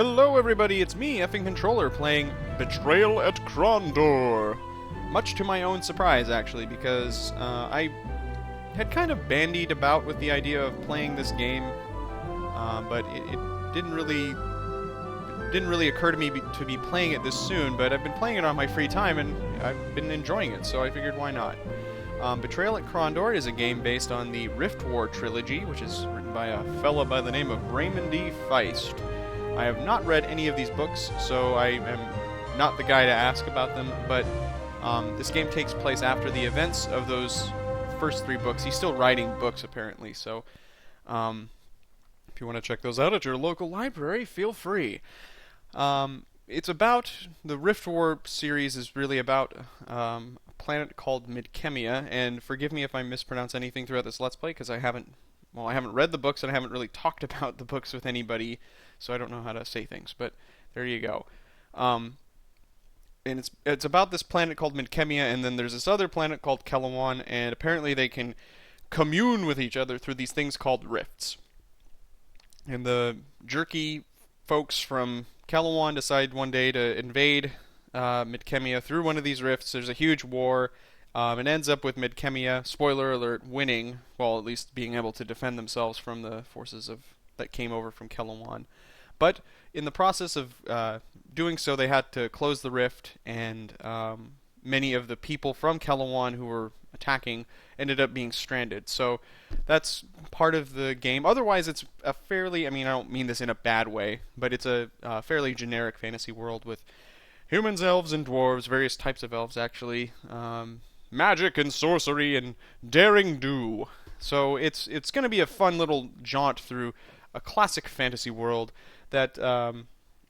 Hello everybody, it's me, effing controller, playing Betrayal at Krondor. Much to my own surprise, actually, because I had kind of bandied about with the idea of playing this game, but it didn't really occur to me to be playing it this soon, but I've been playing it on my free time, and I've been enjoying it, so I figured why not. Betrayal at Krondor is a game based on the Rift War trilogy, which is written by a fella by the name of Raymond D. Feist. I have not read any of these books, so I am not the guy to ask about them, but this game takes place after the events of those first three books. He's still writing books, apparently, so if you want to check those out at your local library, feel free. It's about, the Rift War series is really about a planet called Midkemia, and forgive me if I mispronounce anything throughout this Let's Play, because I haven't read the books, and I haven't really talked about the books with anybody, so I don't know how to say things, but there you go. And it's about this planet called Midkemia, and then there's this other planet called Kelawan, and apparently they can commune with each other through these things called rifts. And the jerky folks from Kelawan decide one day to invade Midkemia through one of these rifts. There's a huge war. It ends up with Midkemia, spoiler alert, winning, well, at least being able to defend themselves from the forces that came over from Kelawan. But in the process of doing so, they had to close the rift, and many of the people from Kelawan who were attacking ended up being stranded. So that's part of the game. Otherwise, it's a fairly, I don't mean this in a bad way, but it's a fairly generic fantasy world with humans, elves, and dwarves, various types of elves, actually. Magic and sorcery and daring do. So it's going to be a fun little jaunt through a classic fantasy world that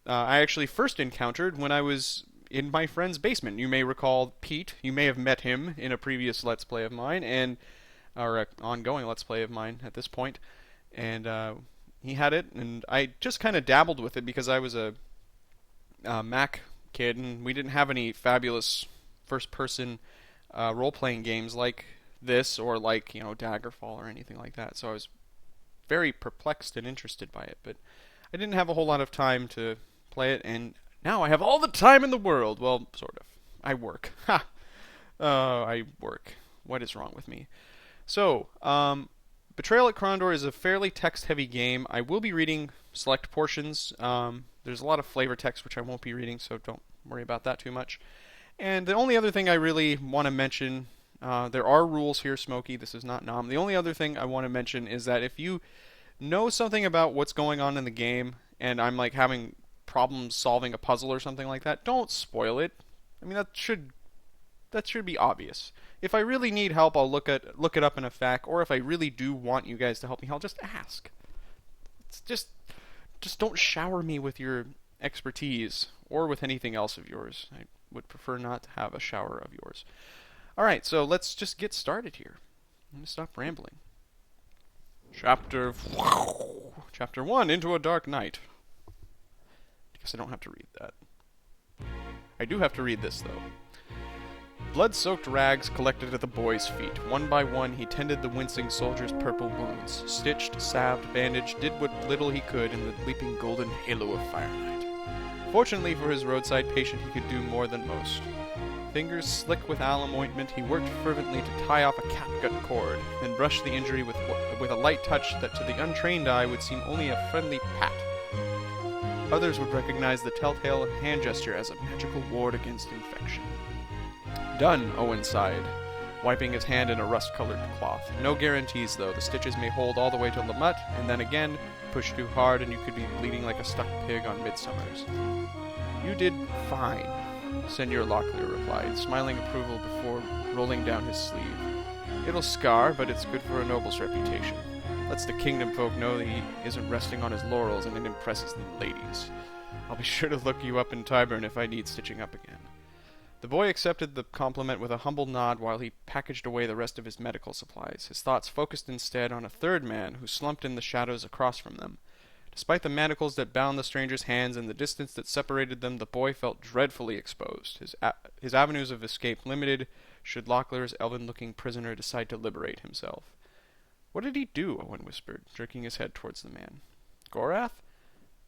I actually first encountered when I was in my friend's basement. You may recall Pete. You may have met him in a previous Let's Play of mine, or an ongoing Let's Play of mine at this point. And he had it, and I just kind of dabbled with it because I was a Mac kid, and we didn't have any fabulous first-person role-playing games like this, or like, Daggerfall or anything like that. So I was very perplexed and interested by it, but I didn't have a whole lot of time to play it, and now I have all the time in the world. Well, sort of. I work. Ha! I work. What is wrong with me? So, Betrayal at Krondor is a fairly text-heavy game. I will be reading select portions. There's a lot of flavor text which I won't be reading, so don't worry about that too much. And the only other thing I really want to mention, there are rules here, Smokey. This is not Nom. The only other thing I want to mention is that if you know something about what's going on in the game, and I'm like having problems solving a puzzle or something like that, don't spoil it. That should be obvious. If I really need help, I'll look it up in a FAQ, or if I really do want you guys to help me, I'll just ask. It's just don't shower me with your expertise or with anything else of yours. I would prefer not to have a shower of yours. Alright, so let's just get started here. I'm going to stop rambling. Chapter 1, Into a Dark Night. I guess I don't have to read that. I do have to read this, though. Blood-soaked rags collected at the boy's feet. One by one, he tended the wincing soldier's purple wounds. Stitched, salved, bandaged, did what little he could in the leaping golden halo of firelight. Fortunately for his roadside patient, he could do more than most. Fingers slick with alum ointment, he worked fervently to tie off a catgut cord, then brushed the injury with a light touch that to the untrained eye would seem only a friendly pat. Others would recognize the telltale hand gesture as a magical ward against infection. Done, Owen sighed, wiping his hand in a rust-colored cloth. No guarantees, though. The stitches may hold all the way to Lamut, and then again, push too hard and you could be bleeding like a stuck pig on Midsummer's. You did fine, Senor Locklear replied, smiling approval before rolling down his sleeve. It'll scar, but it's good for a noble's reputation. Lets the kingdom folk know that he isn't resting on his laurels, and it impresses the ladies. I'll be sure to look you up in Tyburn if I need stitching up again. The boy accepted the compliment with a humble nod while he packaged away the rest of his medical supplies. His thoughts focused instead on a third man who slumped in the shadows across from them. Despite the manacles that bound the stranger's hands and the distance that separated them, the boy felt dreadfully exposed, his avenues of escape limited should Locklear's elven-looking prisoner decide to liberate himself. What did he do? Owen whispered, jerking his head towards the man. Gorath?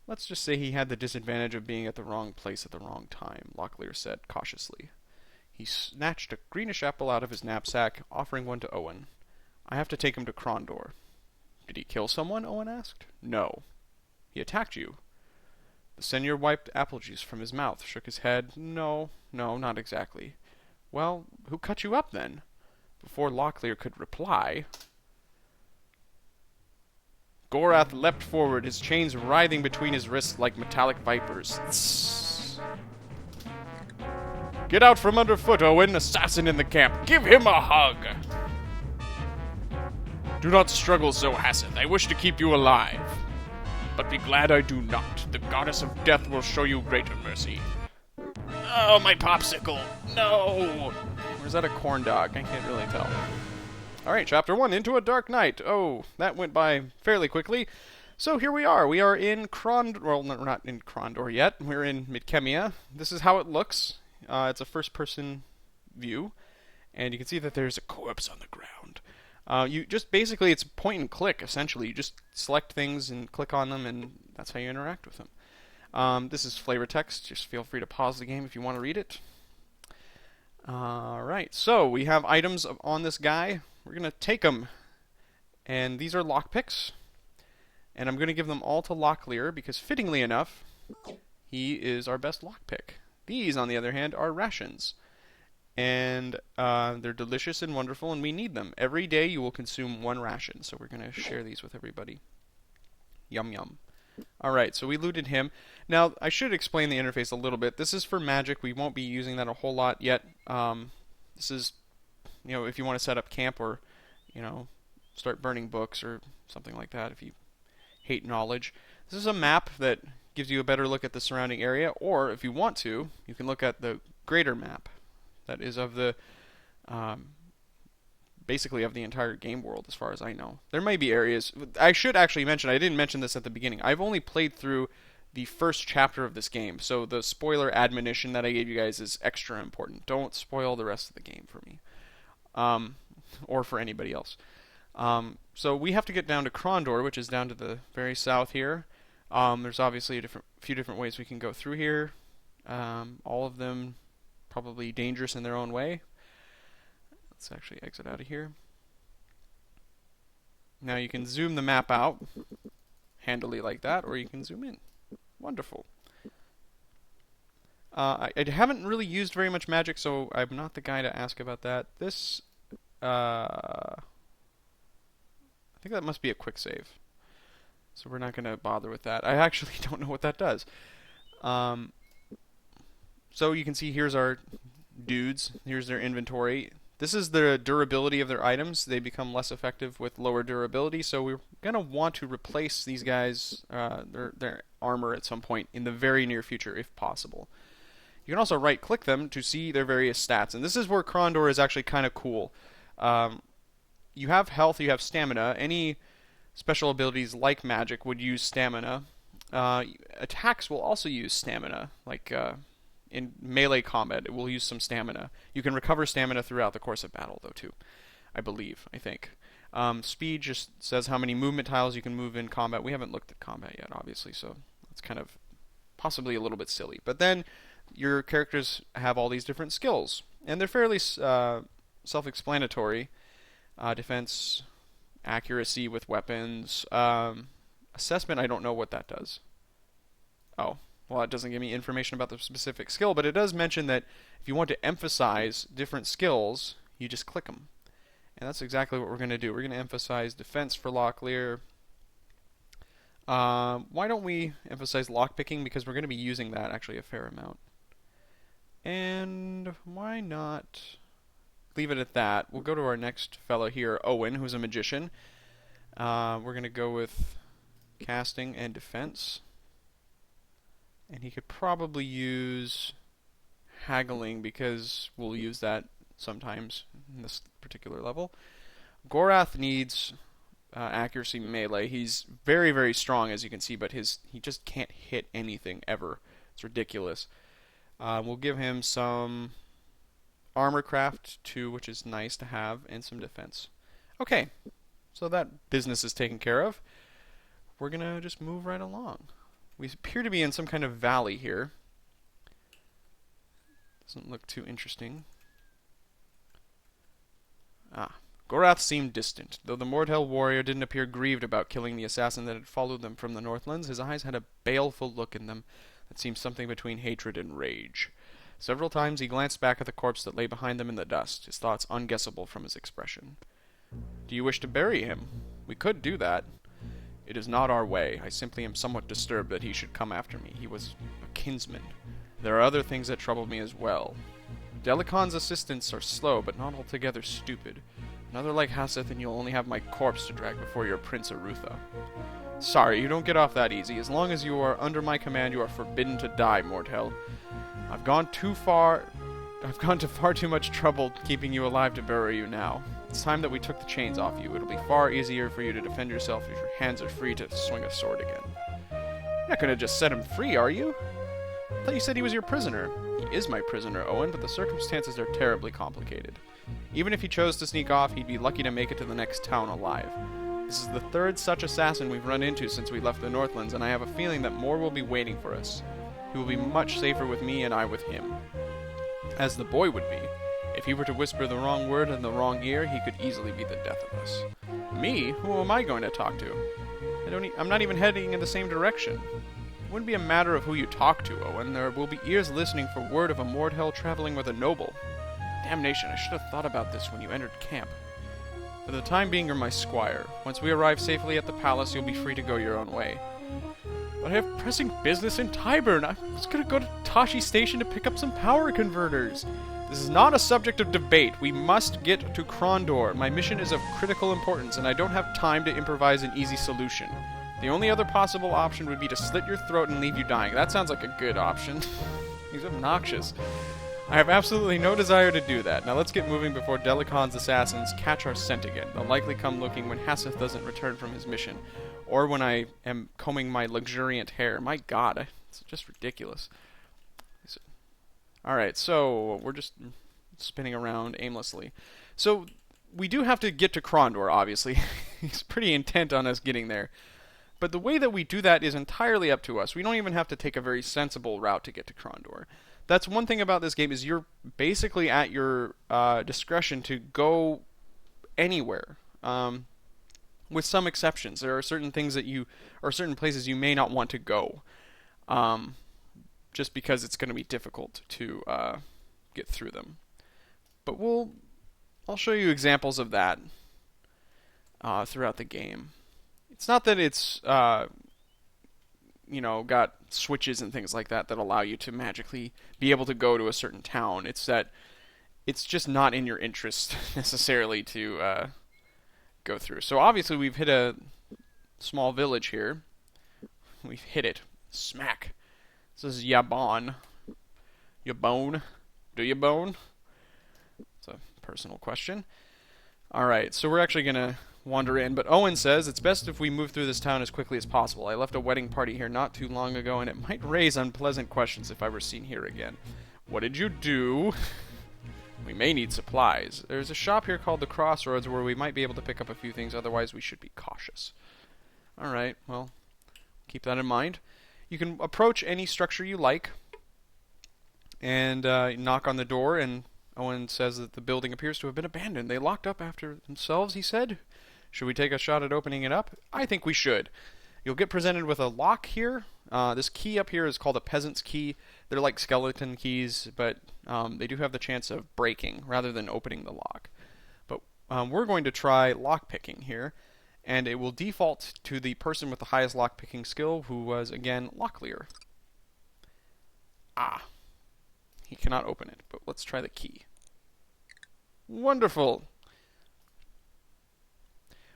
Let's just say he had the disadvantage of being at the wrong place at the wrong time, Locklear said cautiously. He snatched a greenish apple out of his knapsack, offering one to Owen. I have to take him to Krondor. Did he kill someone? Owen asked. No. He attacked you. The seigneur wiped apple juice from his mouth, shook his head. No, not exactly. Well, who cut you up then? Before Locklear could reply, Gorath leapt forward, his chains writhing between his wrists like metallic vipers. Tss. Get out from underfoot, Owen, assassin in the camp. Give him a hug. Do not struggle so, Hasseth. I wish to keep you alive. But be glad I do not. The goddess of death will show you greater mercy. Oh, my popsicle. No. Or is that a corn dog? I can't really tell. Alright, Chapter 1, Into a Dark Night. Oh, that went by fairly quickly. So here we are. We are in Krondor. Well, we're not in Krondor yet. We're in Midkemia. This is how it looks. It's a first-person view. And you can see that there's a corpse on the ground. You just basically, it's point and click, essentially. You just select things and click on them, and that's how you interact with them. This is flavor text. Just feel free to pause the game if you want to read it. Alright, so we have items on this guy. We're going to take them, and these are lockpicks, and I'm going to give them all to Locklear, because fittingly enough, he is our best lockpick. These, on the other hand, are rations, and they're delicious and wonderful, and we need them. Every day you will consume one ration, so we're going to share these with everybody. Yum yum. Alright, so we looted him. Now, I should explain the interface a little bit. This is for magic. We won't be using that a whole lot yet. This is, if you want to set up camp or, start burning books or something like that if you hate knowledge. This is a map that gives you a better look at the surrounding area, or if you want to, you can look at the greater map that is of the, basically of the entire game world as far as I know. There may be areas, I should actually mention, I didn't mention this at the beginning, I've only played through the first chapter of this game, so the spoiler admonition that I gave you guys is extra important. Don't spoil the rest of the game for me, or for anybody else. So we have to get down to Krondor, which is down to the very south here. There's obviously a few different ways we can go through here, all of them probably dangerous in their own way. Let's actually exit out of here. Now you can zoom the map out handily like that, or you can zoom in. Wonderful. I haven't really used very much magic, so I'm not the guy to ask about that. This, I think that must be a quick save. So we're not going to bother with that. I actually don't know what that does. So you can see here's our dudes. Here's their inventory. This is the durability of their items. They become less effective with lower durability, so we're going to want to replace these guys, their armor at some point in the very near future, if possible. You can also right-click them to see their various stats, and this is where Krondor is actually kind of cool. You have health, you have stamina. Any special abilities like magic would use stamina. Attacks will also use stamina, like in melee combat, it will use some stamina. You can recover stamina throughout the course of battle, though, too. I think. Speed just says how many movement tiles you can move in combat. We haven't looked at combat yet, obviously, so it's kind of possibly a little bit silly. But then your characters have all these different skills, and they're fairly self-explanatory. Defense, accuracy with weapons. Assessment, I don't know what that does. Oh. Well, it doesn't give me information about the specific skill, but it does mention that if you want to emphasize different skills, you just click them. And that's exactly what we're going to do. We're going to emphasize defense for Locklear. Why don't we emphasize lockpicking? Because we're going to be using that actually a fair amount. And why not leave it at that? We'll go to our next fellow here, Owen, who's a magician. We're going to go with casting and defense. And he could probably use haggling because we'll use that sometimes in this particular level. Gorath needs accuracy melee. He's very, very strong, as you can see, but he just can't hit anything ever. It's ridiculous. We'll give him some armor craft too, which is nice to have, and some defense. Okay, so that business is taken care of. We're going to just move right along. We appear to be in some kind of valley here. Doesn't look too interesting. Ah. Gorath seemed distant. Though the Mordhel warrior didn't appear grieved about killing the assassin that had followed them from the Northlands, his eyes had a baleful look in them that seemed something between hatred and rage. Several times he glanced back at the corpse that lay behind them in the dust, his thoughts unguessable from his expression. Do you wish to bury him? We could do that. It is not our way. I simply am somewhat disturbed that he should come after me. He was a kinsman. There are other things that trouble me as well. Delicon's assistants are slow, but not altogether stupid. Another like Hasseth, and you'll only have my corpse to drag before your Prince Arutha. Sorry, you don't get off that easy. As long as you are under my command, you are forbidden to die, Mordhel. I've gone to far too much trouble keeping you alive to bury you now. It's time that we took the chains off you. It'll be far easier for you to defend yourself if your hands are free to swing a sword again. You're not gonna just set him free, are you? I thought you said he was your prisoner. He is my prisoner, Owen, but the circumstances are terribly complicated. Even if he chose to sneak off, he'd be lucky to make it to the next town alive. This is the third such assassin we've run into since we left the Northlands, and I have a feeling that more will be waiting for us. He will be much safer with me and I with him. As the boy would be. If he were to whisper the wrong word in the wrong ear, he could easily be the death of us. Me? Who am I going to talk to? I'm not even heading in the same direction. It wouldn't be a matter of who you talk to, Owen. There will be ears listening for word of a Mordhel traveling with a noble. Damnation, I should have thought about this when you entered camp. For the time being, you're my squire. Once we arrive safely at the palace, you'll be free to go your own way. But I have pressing business in Tyburn. I was going to go to Tashi Station to pick up some power converters. This is not a subject of debate. We must get to Krondor. My mission is of critical importance, and I don't have time to improvise an easy solution. The only other possible option would be to slit your throat and leave you dying. That sounds like a good option. He's obnoxious. I have absolutely no desire to do that. Now let's get moving before Delicon's assassins catch our scent again. They'll likely come looking when Hasseth doesn't return from his mission, or when I am combing my luxuriant hair. My god, it's just ridiculous. Alright, so we're just spinning around aimlessly. So we do have to get to Krondor, obviously. He's pretty intent on us getting there. But the way that we do that is entirely up to us. We don't even have to take a very sensible route to get to Krondor. That's one thing about this game, is you're basically at your discretion to go anywhere. With some exceptions. There are certain things that or certain places you may not want to go. Just because it's going to be difficult to get through them. But I'll show you examples of that throughout the game. It's not that it's got switches and things like that allow you to magically be able to go to a certain town. It's that it's just not in your interest necessarily to go through. So obviously we've hit a small village here. We've hit it. Smack. This is Yabon. Yabone? Do you bone? It's a personal question. Alright, so we're actually going to wander in, but Owen says it's best if we move through this town as quickly as possible. I left a wedding party here not too long ago, and it might raise unpleasant questions if I were seen here again. What did you do? We may need supplies. There's a shop here called the Crossroads where we might be able to pick up a few things, otherwise we should be cautious. Alright, well, keep that in mind. You can approach any structure you like and knock on the door, and Owen says that the building appears to have been abandoned. They locked up after themselves, he said. Should we take a shot at opening it up? I think we should. You'll get presented with a lock here. This key up here is called a Peasant's key. They're like skeleton keys, but they do have the chance of breaking rather than opening the lock. But we're going to try lockpicking here, and it will default to the person with the highest lockpicking skill, who was, again, Locklear. Ah. He cannot open it, but let's try the key. Wonderful!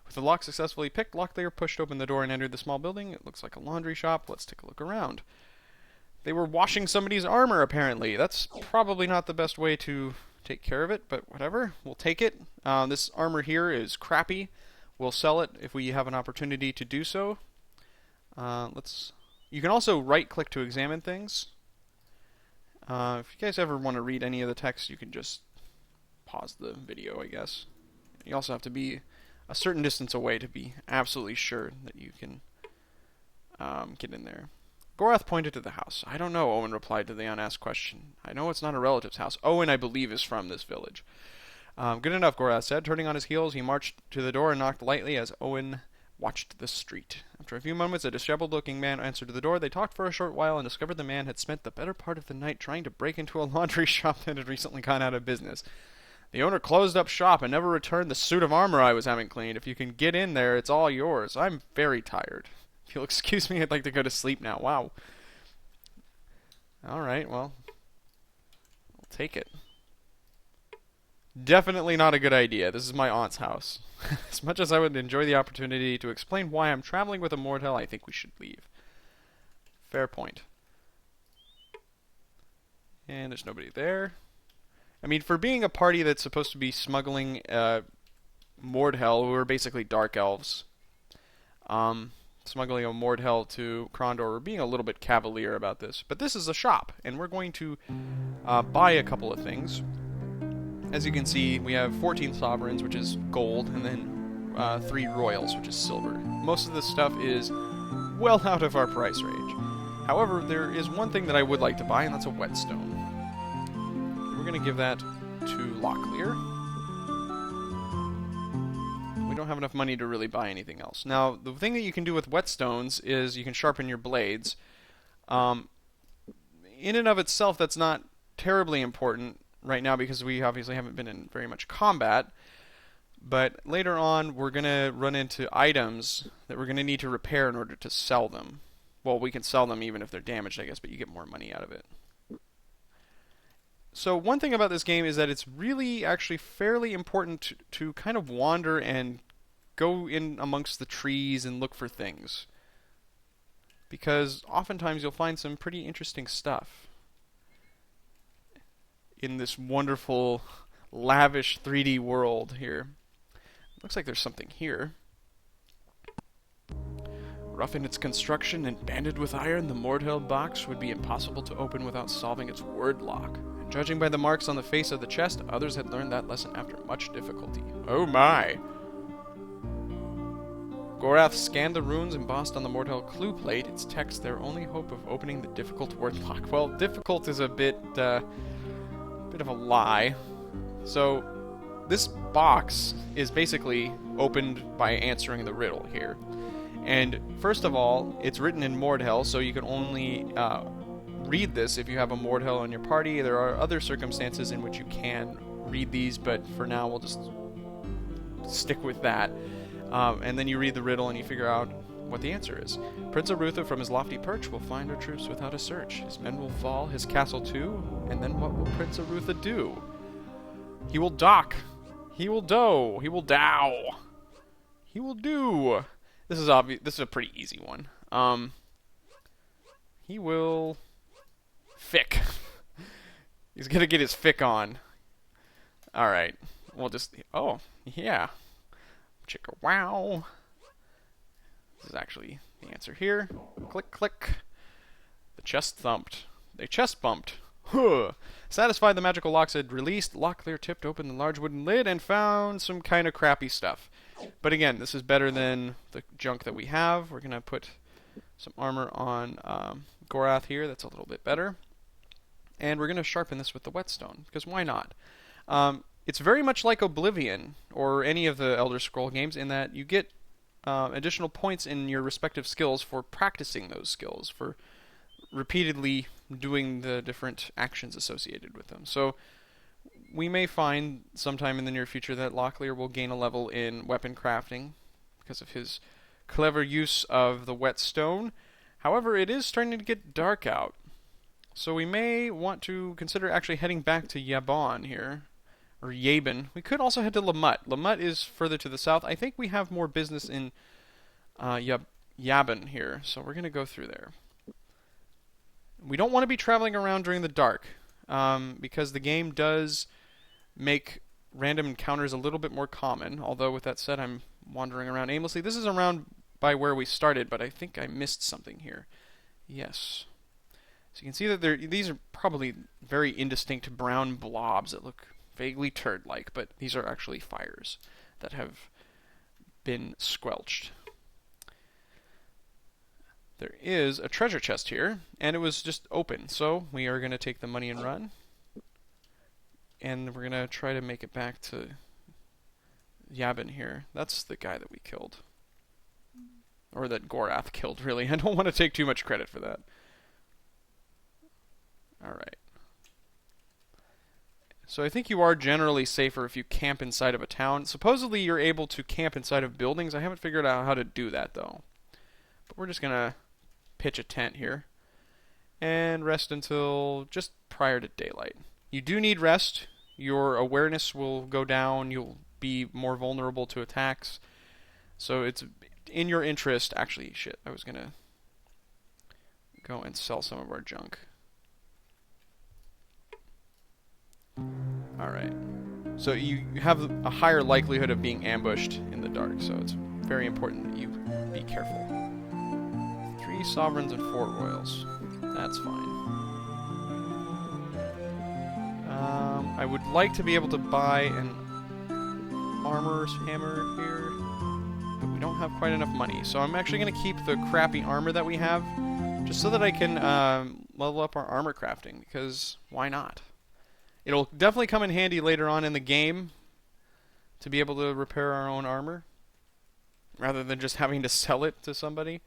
With the lock successfully picked, Locklear pushed open the door and entered the small building. It looks like a laundry shop. Let's take a look around. They were washing somebody's armor, apparently. That's probably not the best way to take care of it, but whatever. We'll take it. This armor here is crappy. We'll sell it if we have an opportunity to do so. You can also right-click to examine things. If you guys ever want to read any of the text, you can just pause the video, I guess. You also have to be a certain distance away to be absolutely sure that you can get in there. Gorath pointed to the house. I don't know, Owen replied to the unasked question. I know it's not a relative's house. Owen, I believe, is from this village. Good enough, Gorath said. Turning on his heels, he marched to the door and knocked lightly as Owen watched the street. After a few moments, a disheveled-looking man answered the door. They talked for a short while and discovered the man had spent the better part of the night trying to break into a laundry shop that had recently gone out of business. The owner closed up shop and never returned the suit of armor I was having cleaned. If you can get in there, it's all yours. I'm very tired. If you'll excuse me, I'd like to go to sleep now. Wow. Alright, well, I'll take it. Definitely not a good idea. This is my aunt's house. As much as I would enjoy the opportunity to explain why I'm traveling with a mortal, I think we should leave. Fair point. And there's nobody there. I mean, for being a party that's supposed to be smuggling Mordhel, who are basically dark elves, smuggling a Mordhel to Krondor, we're being a little bit cavalier about this. But this is a shop, and we're going to buy a couple of things. As you can see, we have 14 sovereigns, which is gold, and then 3 royals, which is silver. Most of this stuff is well out of our price range. However, there is one thing that I would like to buy, and that's a whetstone. We're going to give that to Locklear. We don't have enough money to really buy anything else. Now, the thing that you can do with whetstones is you can sharpen your blades. In and of itself, that's not terribly important right now because we obviously haven't been in very much combat. But later on, we're going to run into items that we're going to need to repair in order to sell them. Well, we can sell them even if they're damaged, I guess, but you get more money out of it. So one thing about this game is that it's really actually fairly important to kind of wander and go in amongst the trees and look for things. Because oftentimes you'll find some pretty interesting stuff in this wonderful, lavish 3D world here. Looks like there's something here. Rough in its construction and banded with iron, the Mordhel box would be impossible to open without solving its word lock. And judging by the marks on the face of the chest, others had learned that lesson after much difficulty. Oh my! Gorath scanned the runes embossed on the Mordhel clue plate, its text their only hope of opening the difficult word lock. Well, difficult is a bit of a lie. So, this box is basically opened by answering the riddle here. And first of all, it's written in Mordhel, so you can only read this if you have a Mordhel in your party. There are other circumstances in which you can read these, but for now we'll just stick with that. And then you read the riddle and you figure out what the answer is. Prince Arutha from his lofty perch will find our troops without a search. His men will fall, his castle too, and then what will Prince Arutha do? He will dock. He will dough. He will dow. He will do. This is obvious. This is a pretty easy one. He will fick. He's gonna get his fick on. All right. We'll just. Oh, yeah. Chicka wow. This is actually the answer here. Click, click. The chest thumped. They chest bumped. Huh. Satisfied the magical locks had released, Locklear tipped open the large wooden lid and found some kind of crappy stuff. But again, this is better than the junk that we have. We're going to put some armor on Gorath here. That's a little bit better. And we're going to sharpen this with the whetstone, because why not? It's very much like Oblivion, or any of the Elder Scroll games, in that you get additional points in your respective skills for practicing those skills, for repeatedly doing the different actions associated with them. So we may find sometime in the near future that Locklear will gain a level in weapon crafting because of his clever use of the whetstone. However, it is starting to get dark out. So we may want to consider actually heading back to Yabon here, or Yabon. We could also head to Lamut. Lamut is further to the south. I think we have more business in Yabon here, so we're going to go through there. We don't want to be traveling around during the dark, because the game does make random encounters a little bit more common, although with that said, I'm wandering around aimlessly. This is around by where we started, but I think I missed something here. Yes. So you can see that these are probably very indistinct brown blobs that look vaguely turd-like, but these are actually fires that have been squelched. there is a treasure chest here, and it was just open. So we are going to take the money and run. And we're going to try to make it back to Yavin here. That's the guy that we killed. Or that Gorath killed, really. I don't want to take too much credit for that. Alright. So I think you are generally safer if you camp inside of a town. Supposedly you're able to camp inside of buildings. I haven't figured out how to do that, though. But we're just going to pitch a tent here. And rest until just prior to daylight. You do need rest. Your awareness will go down. You'll be more vulnerable to attacks. So it's in your interest. Actually, shit, I was going to go and sell some of our junk. Alright. So you have a higher likelihood of being ambushed in the dark, so it's very important that you be careful. 3 sovereigns and 4 royals. That's fine. I would like to be able to buy an armorer's hammer here, but we don't have quite enough money. So I'm actually going to keep the crappy armor that we have, just so that I can level up our armor crafting, because why not? It'll definitely come in handy later on in the game to be able to repair our own armor, rather than just having to sell it to somebody.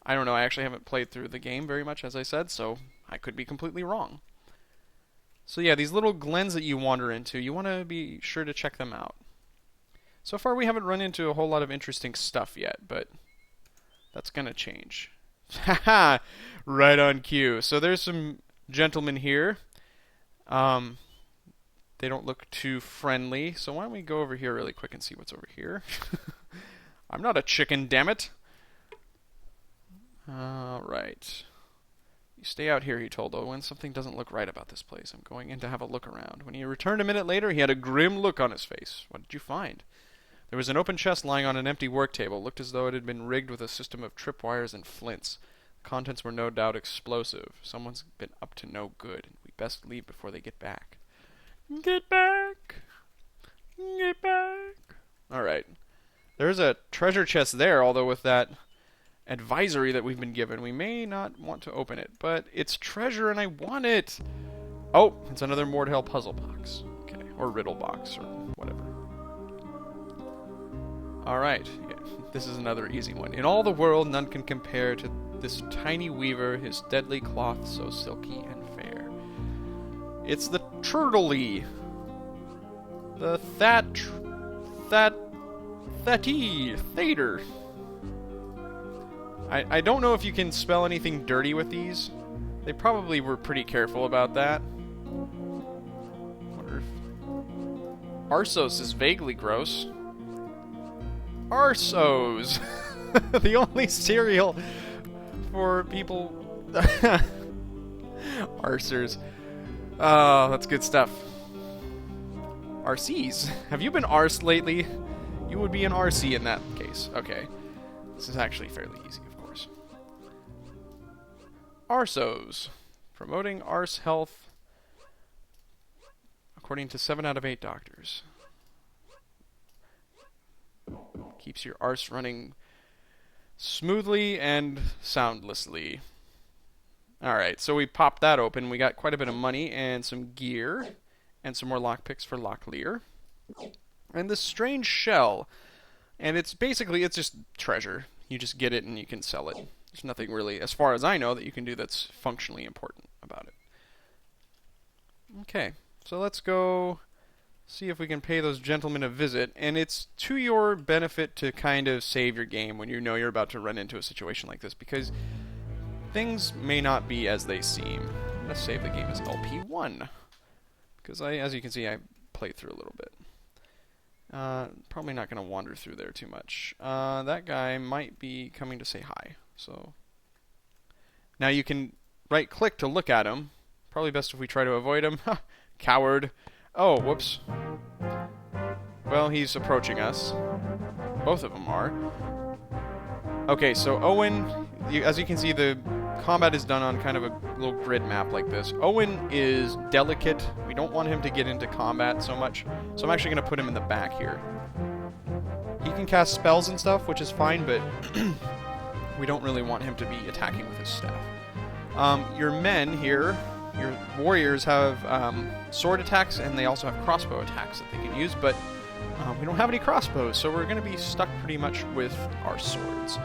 I don't know, I actually haven't played through the game very much, as I said, so I could be completely wrong. So yeah, these little glens that you wander into, you want to be sure to check them out. So far we haven't run into a whole lot of interesting stuff yet, but that's going to change. Haha! Right on cue. So there's some gentlemen here. They don't look too friendly, so why don't we go over here really quick and see what's over here. I'm not a chicken, damn it! Alright. You stay out here, he told Owen. Something doesn't look right about this place. I'm going in to have a look around. When he returned a minute later, he had a grim look on his face. What did you find? There was an open chest lying on an empty work table. It looked as though it had been rigged with a system of tripwires and flints. The contents were no doubt explosive. Someone's been up to no good. We best leave before they get back. Get back! Get back! Alright. There's a treasure chest there, although with that advisory that we've been given, we may not want to open it. But it's treasure and I want it! Oh, it's another Mordhell puzzle box. Okay, or riddle box, or whatever. Alright, yeah, this is another easy one. In all the world, none can compare to this tiny weaver, his deadly cloth so silky and fair. It's the Turtley. The Thater. I don't know if you can spell anything dirty with these. They probably were pretty careful about that. Wonder if Arsos is vaguely gross. Arsos! The only cereal for people... Arsers. Oh, that's good stuff. RCs. Have you been arsed lately? You would be an RC in that case. Okay. This is actually fairly easy, of course. Arsos. Promoting arse health according to 7 out of 8 doctors. Keeps your arse running smoothly and soundlessly. Alright, so we popped that open. We got quite a bit of money and some gear and some more lockpicks for Locklear. And this strange shell. And it's just treasure. You just get it and you can sell it. There's nothing really, as far as I know, that you can do that's functionally important about it. Okay, so let's go see if we can pay those gentlemen a visit. And it's to your benefit to kind of save your game when you know you're about to run into a situation like this, because things may not be as they seem. I'm going to save the game as LP1. Because, as you can see, I played through a little bit. Probably not going to wander through there too much. That guy might be coming to say hi. So now you can right-click to look at him. Probably best if we try to avoid him. Coward. Oh, whoops. Well, he's approaching us. Both of them are. Okay, so Owen, as you can see, the combat is done on kind of a little grid map like this. Owen is delicate. We don't want him to get into combat so much. So I'm actually going to put him in the back here. He can cast spells and stuff, which is fine, but We don't really want him to be attacking with his staff. Your men here, your warriors, have sword attacks, and they also have crossbow attacks that they can use, but we don't have any crossbows, so we're going to be stuck pretty much with our swords.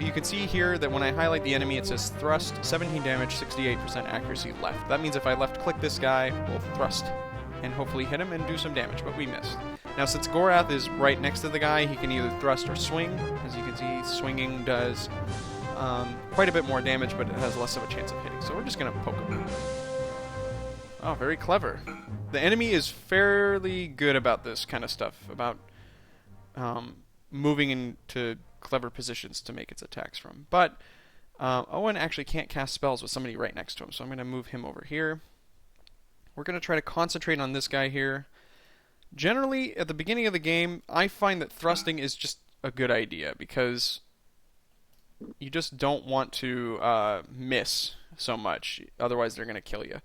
You can see here that when I highlight the enemy, it says thrust, 17 damage, 68% accuracy left. That means if I left-click this guy, we'll thrust and hopefully hit him and do some damage, but we missed. Now, since Gorath is right next to the guy, he can either thrust or swing. As you can see, swinging does quite a bit more damage, but it has less of a chance of hitting. So we're just going to poke him. Oh, very clever. The enemy is fairly good about this kind of stuff, about moving into clever positions to make its attacks from. But Owen actually can't cast spells with somebody right next to him, so I'm going to move him over here. We're going to try to concentrate on this guy here. Generally, at the beginning of the game, I find that thrusting is just a good idea, because you just don't want to miss so much. Otherwise, they're going to kill you.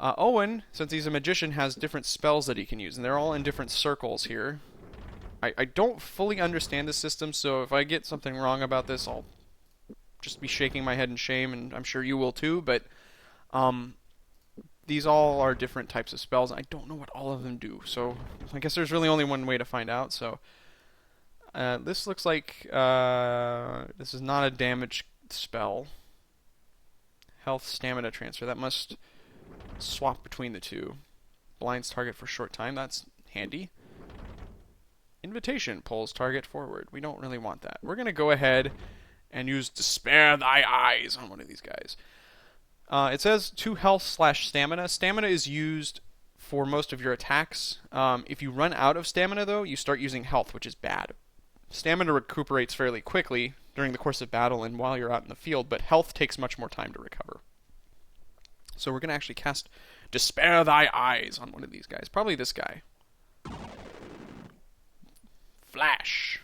Owen, since he's a magician, has different spells that he can use, and they're all in different circles here. I don't fully understand the system, so if I get something wrong about this, I'll just be shaking my head in shame, and I'm sure you will too, but these all are different types of spells. I don't know what all of them do, so I guess there's really only one way to find out. So this looks like this is not a damage spell. Health, stamina transfer. That must swap between the two. Blinds target for short time. That's handy. Invitation pulls target forward. We don't really want that. We're going to go ahead and use Despair Thy Eyes on one of these guys. It says 2 health/stamina. Stamina is used for most of your attacks. If you run out of stamina, though, you start using health, which is bad. Stamina recuperates fairly quickly during the course of battle and while you're out in the field, but health takes much more time to recover. So we're going to actually cast Despair Thy Eyes on one of these guys. Probably this guy. Flash.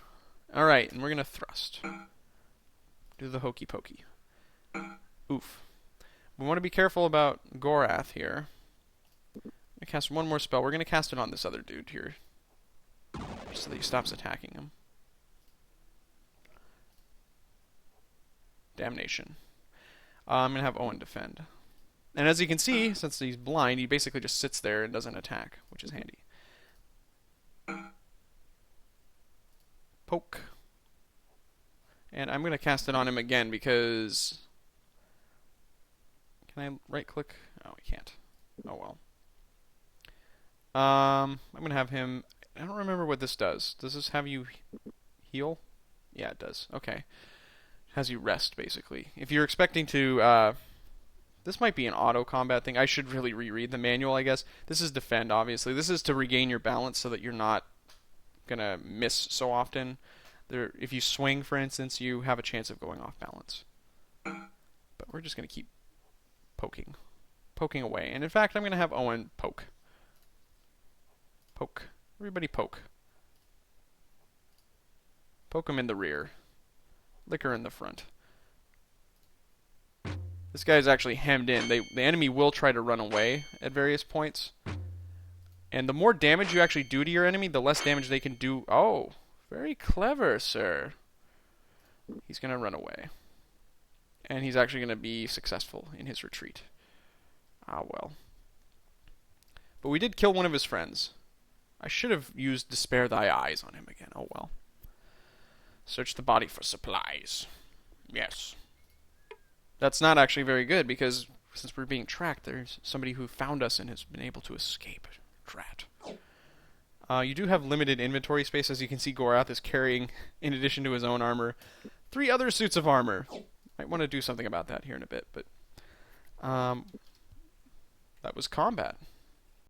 Alright, and we're going to thrust. Do the hokey pokey. Oof. We want to be careful about Gorath here. I'm going to cast one more spell. We're going to cast it on this other dude here, just so that he stops attacking him. Damnation. I'm going to have Owen defend. And as you can see, since he's blind, he basically just sits there and doesn't attack, which is handy. Poke. And I'm going to cast it on him again because... Can I right-click? Oh, we can't. Oh, well. I'm going to have him... I don't remember what this does. Does this have you heal? Yeah, it does. Okay. It has you rest, basically. If you're expecting to... this might be an auto-combat thing. I should really reread the manual, I guess. This is defend, obviously. This is to regain your balance so that you're not going to miss so often. If you swing, for instance, you have a chance of going off balance. But we're just going to keep poking away. And in fact, I'm going to have Owen poke. Poke. Everybody poke. Poke him in the rear. Licker in the front. This guy's actually hemmed in. The enemy will try to run away at various points. And the more damage you actually do to your enemy, the less damage they can do. Oh, very clever, sir. He's going to run away. And he's actually going to be successful in his retreat. Ah, well. But we did kill one of his friends. I should have used Despair Thy Eyes on him again. Oh, well. Search the body for supplies. Yes. That's not actually very good, because since we're being tracked, there's somebody who found us and has been able to escape. Drat. You do have limited inventory space. As you can see, Gorath is carrying, in addition to his own armor, 3 other suits of armor. Might want to do something about that here in a bit, but that was combat.